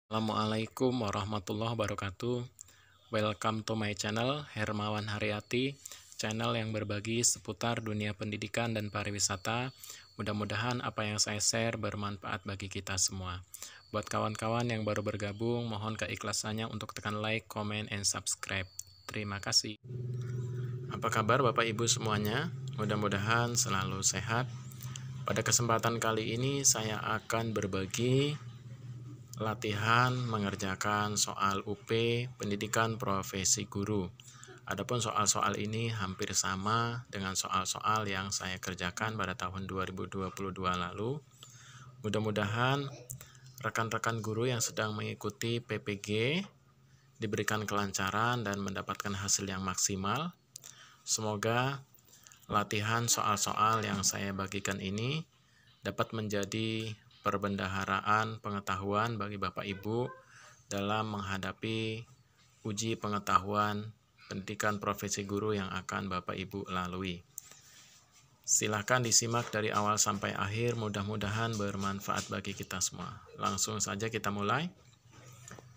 Assalamualaikum warahmatullahi wabarakatuh. Welcome to my channel, Hermawan Haryati, channel yang berbagi seputar dunia pendidikan dan pariwisata. Mudah-mudahan apa yang saya share bermanfaat bagi kita semua. Buat kawan-kawan yang baru bergabung, mohon keikhlasannya untuk tekan like, comment, and subscribe. Terima kasih. Apa kabar Bapak Ibu semuanya? Mudah-mudahan selalu sehat. Pada kesempatan kali ini saya akan berbagi latihan mengerjakan soal UP Pendidikan Profesi Guru. Adapun soal-soal ini hampir sama dengan soal-soal yang saya kerjakan pada tahun 2022 lalu. Mudah-mudahan rekan-rekan guru yang sedang mengikuti PPG diberikan kelancaran dan mendapatkan hasil yang maksimal. Semoga latihan soal-soal yang saya bagikan ini dapat menjadi perbendaharaan pengetahuan bagi Bapak Ibu dalam menghadapi uji pengetahuan pendidikan profesi guru yang akan Bapak Ibu lalui. Silahkan disimak dari awal sampai akhir, mudah-mudahan bermanfaat bagi kita semua. Langsung saja kita mulai.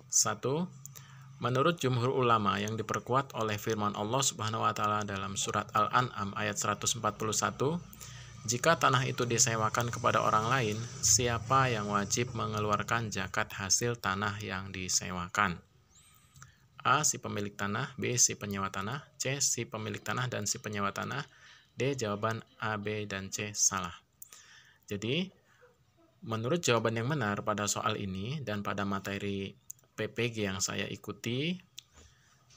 1. Menurut jumhur ulama yang diperkuat oleh firman Allah Subhanahu wa taala dalam surat Al-An'am ayat 141, jika tanah itu disewakan kepada orang lain, siapa yang wajib mengeluarkan zakat hasil tanah yang disewakan? A. Si pemilik tanah, B. Si penyewa tanah, C. Si pemilik tanah dan si penyewa tanah, D. Jawaban A, B, dan C salah. Jadi, menurut jawaban yang benar pada soal ini dan pada materi PPG yang saya ikuti,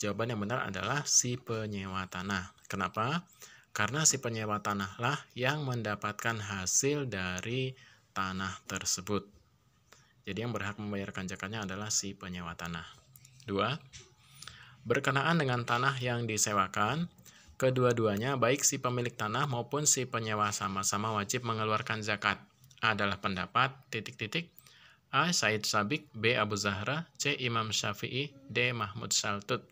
jawaban yang benar adalah si penyewa tanah. Kenapa? Karena si penyewa tanahlah yang mendapatkan hasil dari tanah tersebut. Jadi yang berhak membayarkan zakatnya adalah si penyewa tanah. 2. Berkenaan dengan tanah yang disewakan, kedua-duanya baik si pemilik tanah maupun si penyewa sama-sama wajib mengeluarkan zakat. A adalah pendapat, A. Said Sabiq, B. Abu Zahra, C. Imam Syafi'i, D. Mahmud Saltut.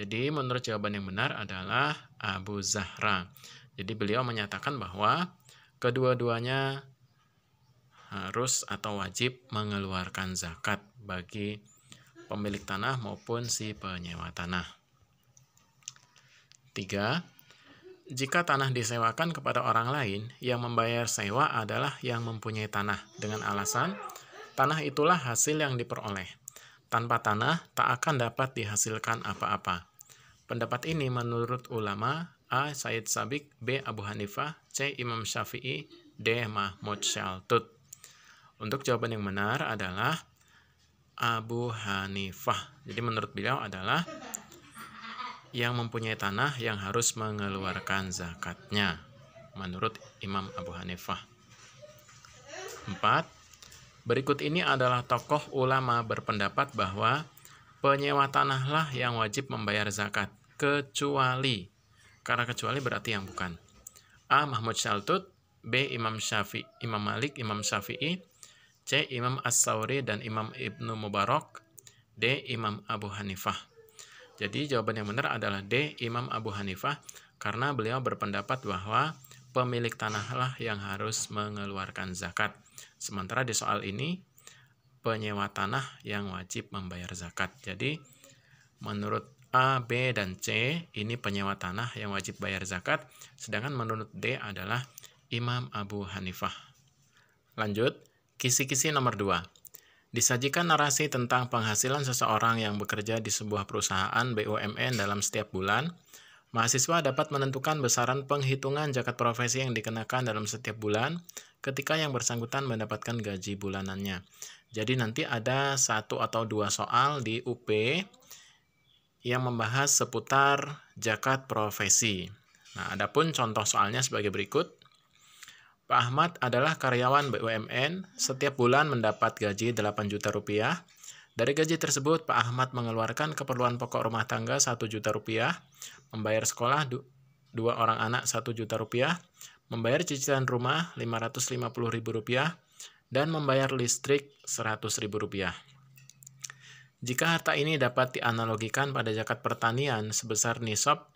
Jadi menurut jawaban yang benar adalah Abu Zahra. Jadi beliau menyatakan bahwa kedua-duanya harus atau wajib mengeluarkan zakat bagi pemilik tanah maupun si penyewa tanah. 3. Jika tanah disewakan kepada orang lain, yang membayar sewa adalah yang mempunyai tanah dengan alasan tanah itulah hasil yang diperoleh. Tanpa tanah, tak akan dapat dihasilkan apa-apa. Pendapat ini menurut ulama A. Said Sabiq, B. Abu Hanifah, C. Imam Syafi'i, D. Mahmud Saltut. Untuk jawaban yang benar adalah Abu Hanifah. Jadi menurut beliau adalah yang mempunyai tanah yang harus mengeluarkan zakatnya. Menurut Imam Abu Hanifah. 4. Berikut ini adalah tokoh ulama berpendapat bahwa penyewa tanahlah yang wajib membayar zakat, kecuali, karena kecuali berarti yang bukan. A. Mahmud Saltut, B. Imam Malik, Imam Syafi'i, C. Imam As-Sawri dan Imam Ibnu Mubarak, D. Imam Abu Hanifah. Jadi jawaban yang benar adalah D. Imam Abu Hanifah, karena beliau berpendapat bahwa pemilik tanahlah yang harus mengeluarkan zakat. Sementara di soal ini, penyewa tanah yang wajib membayar zakat. Jadi, menurut A, B, dan C, ini penyewa tanah yang wajib bayar zakat. Sedangkan menurut D adalah Imam Abu Hanifah. Lanjut, kisi-kisi nomor 2. Disajikan narasi tentang penghasilan seseorang yang bekerja di sebuah perusahaan BUMN dalam setiap bulan. Mahasiswa dapat menentukan besaran penghitungan zakat profesi yang dikenakan dalam setiap bulan ketika yang bersangkutan mendapatkan gaji bulanannya. Jadi nanti ada 1 atau 2 soal di UP yang membahas seputar zakat profesi. Nah, adapun contoh soalnya sebagai berikut. Pak Ahmad adalah karyawan BUMN, setiap bulan mendapat gaji 8 juta rupiah. Dari gaji tersebut, Pak Ahmad mengeluarkan keperluan pokok rumah tangga 1 juta rupiah, membayar sekolah 2 orang anak 1 juta rupiah, membayar cicilan rumah 550.000 rupiah, dan membayar listrik 100.000 rupiah. Jika harta ini dapat dianalogikan pada zakat pertanian sebesar nisab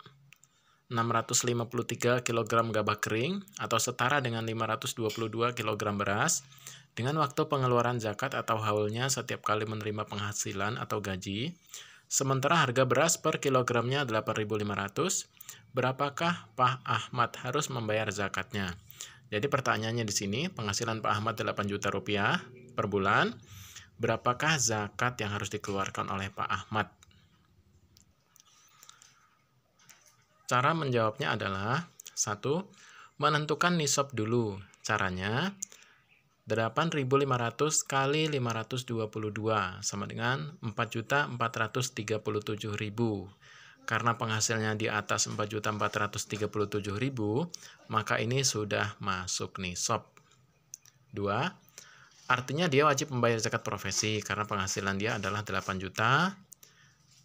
653 kg gabah kering atau setara dengan 522 kg beras, Dengan waktu pengeluaran zakat atau haulnya setiap kali menerima penghasilan atau gaji, sementara harga beras per kilogramnya 8.500, berapakah Pak Ahmad harus membayar zakatnya? Jadi pertanyaannya di sini, penghasilan Pak Ahmad 8 juta rupiah per bulan, berapakah zakat yang harus dikeluarkan oleh Pak Ahmad? Cara menjawabnya adalah 1. Menentukan nisab dulu. Caranya 8.500 kali 522 sama dengan 4.437.000. Karena penghasilnya di atas 4.437.000, maka ini sudah masuk nisab. 2. Artinya dia wajib membayar zakat profesi karena penghasilan dia adalah 8 juta.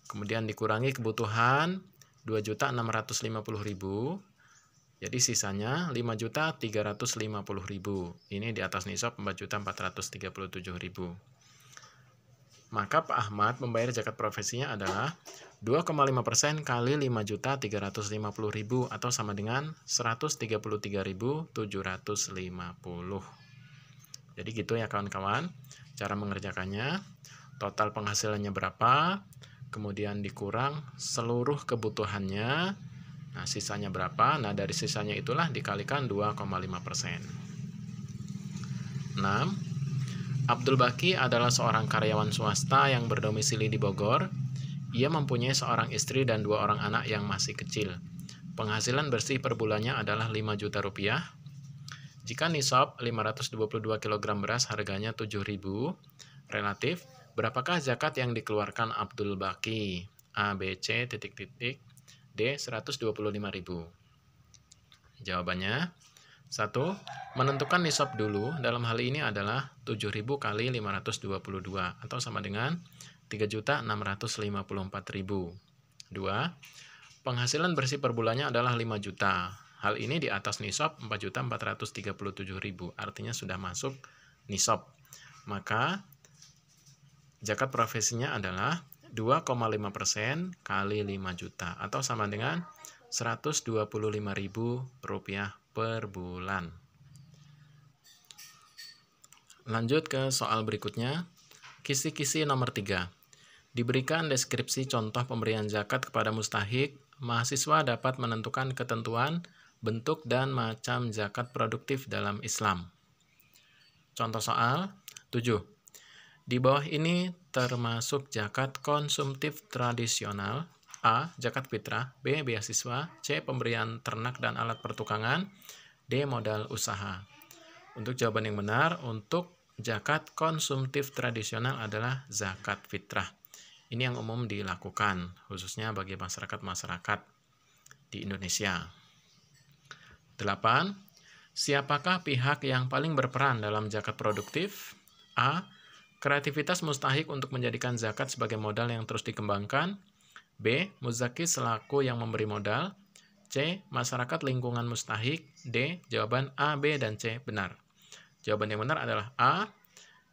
Kemudian dikurangi kebutuhan 2.650.000. Jadi sisanya 5.350.000. Ini di atas nisab 4.437.000. Maka Pak Ahmad membayar zakat profesinya adalah 2,5% kali 5.350.000 atau sama dengan 133.750. Jadi gitu ya kawan-kawan. Cara mengerjakannya, total penghasilannya berapa, kemudian dikurang seluruh kebutuhannya. Nah, sisanya berapa? Nah, dari sisanya itulah dikalikan 2,5%. 6. Abdul Baki adalah seorang karyawan swasta yang berdomisili di Bogor. Ia mempunyai seorang istri dan 2 orang anak yang masih kecil. Penghasilan bersih per bulannya adalah 5 juta rupiah. Jika nisab 522 kg beras harganya 7.000, relatif, berapakah zakat yang dikeluarkan Abdul Baki? A, B, C, D, 125.000. Jawabannya 1. Menentukan nisab dulu dalam hal ini adalah 7.000 kali 522 atau sama dengan 3.654.000. 2. Penghasilan bersih per bulannya adalah 5 juta. Hal ini di atas nisab 4.437.000, artinya sudah masuk nisab. Maka zakat profesinya adalah 2,5% kali 5 juta atau sama dengan 125.000 rupiah per bulan. Lanjut ke soal berikutnya. Kisi-kisi nomor 3. Diberikan deskripsi contoh pemberian zakat kepada mustahik. Mahasiswa dapat menentukan ketentuan, bentuk, dan macam zakat produktif dalam Islam. Contoh soal 7. Di bawah ini termasuk zakat konsumtif tradisional. A. Zakat fitrah. B. Beasiswa. C. Pemberian ternak dan alat pertukangan. D. Modal usaha. Untuk jawaban yang benar, untuk zakat konsumtif tradisional adalah zakat fitrah. Ini yang umum dilakukan, khususnya bagi masyarakat-masyarakat di Indonesia. 8. Siapakah pihak yang paling berperan dalam zakat produktif? A. Kreativitas mustahik untuk menjadikan zakat sebagai modal yang terus dikembangkan. B. Muzaki selaku yang memberi modal. C. Masyarakat lingkungan mustahik. D. Jawaban A, B, dan C benar. Jawaban yang benar adalah A.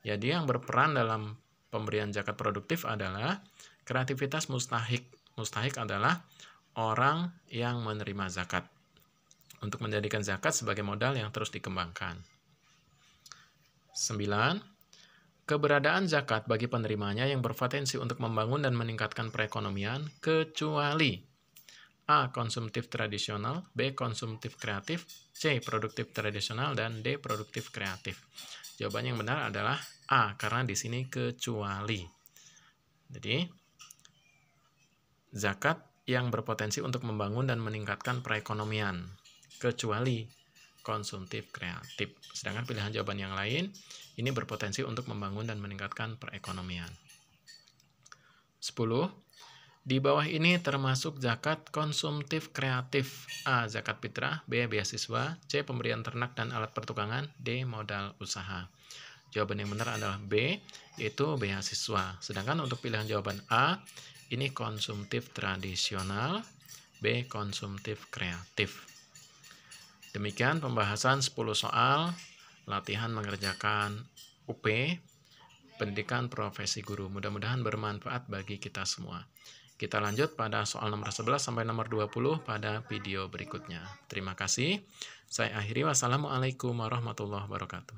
Jadi yang berperan dalam pemberian zakat produktif adalah kreativitas mustahik. Mustahik adalah orang yang menerima zakat untuk menjadikan zakat sebagai modal yang terus dikembangkan. 9. Keberadaan zakat bagi penerimanya yang berpotensi untuk membangun dan meningkatkan perekonomian kecuali A. Konsumtif tradisional, B. Konsumtif kreatif, C. Produktif tradisional, dan D. Produktif kreatif. Jawabannya yang benar adalah A, karena di sini kecuali. Jadi, zakat yang berpotensi untuk membangun dan meningkatkan perekonomian kecuali konsumtif kreatif. Sedangkan pilihan jawaban yang lain ini berpotensi untuk membangun dan meningkatkan perekonomian. 10. Di bawah ini termasuk zakat konsumtif kreatif. A. Zakat fitrah. B. Beasiswa. C. Pemberian ternak dan alat pertukangan. D. Modal usaha. Jawaban yang benar adalah B, yaitu beasiswa. Sedangkan untuk pilihan jawaban A, ini konsumtif tradisional. B. Konsumtif kreatif. Demikian pembahasan 10 soal latihan mengerjakan UP Pendidikan Profesi Guru. Mudah-mudahan bermanfaat bagi kita semua. Kita lanjut pada soal nomor 11 sampai nomor 20 pada video berikutnya. Terima kasih. Saya akhiri. Wassalamualaikum warahmatullahi wabarakatuh.